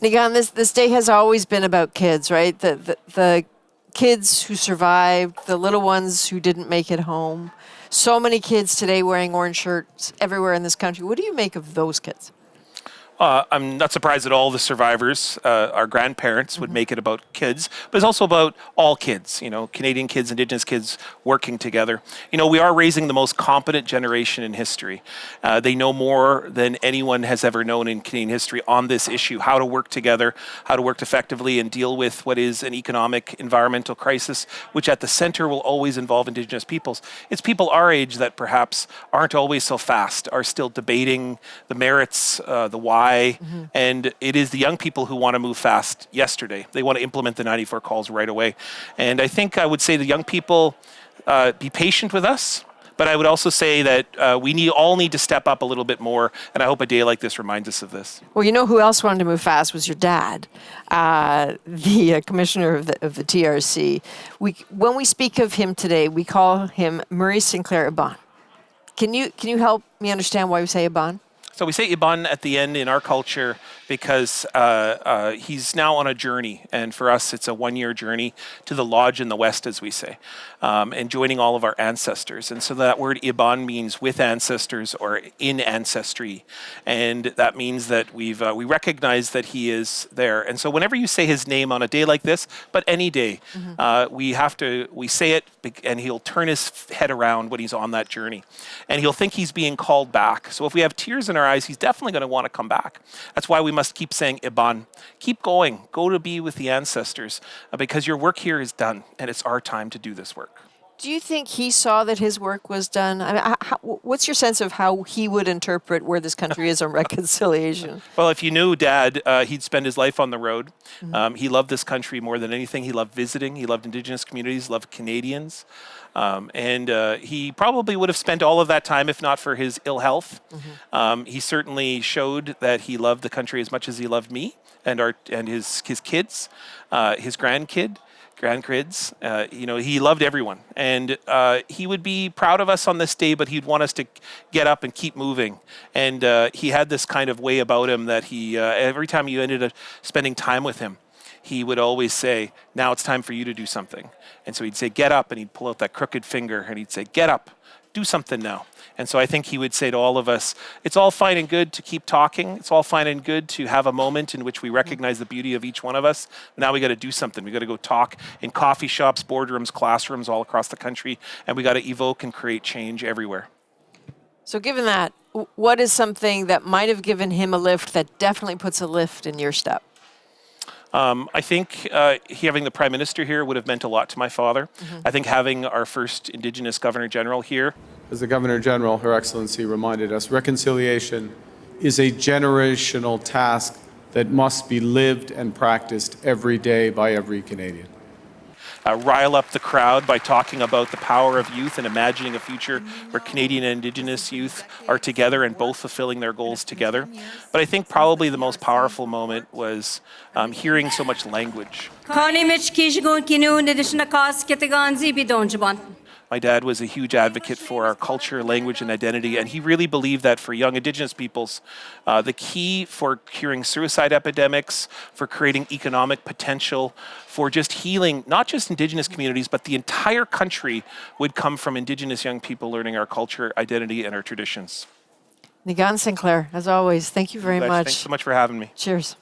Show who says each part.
Speaker 1: Niigaan, this day has always been about kids, right? The kids who survived, the little ones who didn't make it home. So many kids today wearing orange shirts everywhere in this country. What do you make of those kids?
Speaker 2: I'm not surprised that all the survivors, our grandparents, would make it about kids, but it's also about all kids, Canadian kids, Indigenous kids working together. We are raising the most competent generation in history. They know more than anyone has ever known in Canadian history on this issue, how to work together, how to work effectively and deal with what is an economic, environmental crisis, which at the center will always involve Indigenous peoples. It's people our age that perhaps aren't always so fast, are still debating the merits, the why. And it is the young people who want to move fast yesterday. They want to implement the 94 calls right away. And I think I would say the young people, be patient with us. But I would also say that we all need to step up a little bit more. And I hope a day like this reminds us of this.
Speaker 1: Well, you know who else wanted to move fast was your dad, the commissioner of the TRC. When we speak of him today, we call him Murray Sinclair Iban. Can you help me understand why we say Iban?
Speaker 2: So we say Iban at the end in our culture because he's now on a journey. And for us, it's a one-year journey to the lodge in the west, as we say, and joining all of our ancestors. And so that word Iban means with ancestors or in ancestry. And that means that we recognize that he is there. And so whenever you say his name on a day like this, but any day, we say it and he'll turn his head around when he's on that journey. And he'll think he's being called back. So if we have tears in our eyes, he's definitely going to want to come back. That's why we must keep saying Iban. Keep going. Go to be with the ancestors because your work here is done and it's our time to do this work.
Speaker 1: Do you think he saw that his work was done? I mean, what's your sense of how he would interpret where this country is on reconciliation?
Speaker 2: Well, if you knew Dad, he'd spend his life on the road. He loved this country more than anything. He loved visiting. He loved Indigenous communities, loved Canadians. And he probably would have spent all of that time if not for his ill health. He certainly showed that he loved the country as much as he loved me and his kids, his grandkids. He loved everyone. And he would be proud of us on this day, but he'd want us to get up and keep moving. And he had this kind of way about him that every time you ended up spending time with him, he would always say, now it's time for you to do something. And so he'd say, get up, and he'd pull out that crooked finger, and he'd say, get up, do something now. And so I think he would say to all of us, it's all fine and good to keep talking. It's all fine and good to have a moment in which we recognize the beauty of each one of us. Now we got to do something. We got to go talk in coffee shops, boardrooms, classrooms all across the country, and we got to evoke and create change everywhere.
Speaker 1: So given that, what is something that might have given him a lift that definitely puts a lift in your step?
Speaker 2: I think having the Prime Minister here would have meant a lot to my father. I think having our first Indigenous Governor General here.
Speaker 3: As the Governor General, Her Excellency, reminded us, reconciliation is a generational task that must be lived and practiced every day by every Canadian.
Speaker 2: Rile up the crowd by talking about the power of youth and imagining a future where Canadian and Indigenous youth are together and both fulfilling their goals together. But I think probably the most powerful moment was hearing so much language. My dad was a huge advocate for our culture, language, and identity, and he really believed that for young Indigenous peoples, the key for curing suicide epidemics, for creating economic potential, for just healing not just Indigenous communities, but the entire country would come from Indigenous young people learning our culture, identity, and our traditions.
Speaker 1: Niigaan Sinclair, as always, thank you very much.
Speaker 2: Thanks so much for having me.
Speaker 1: Cheers.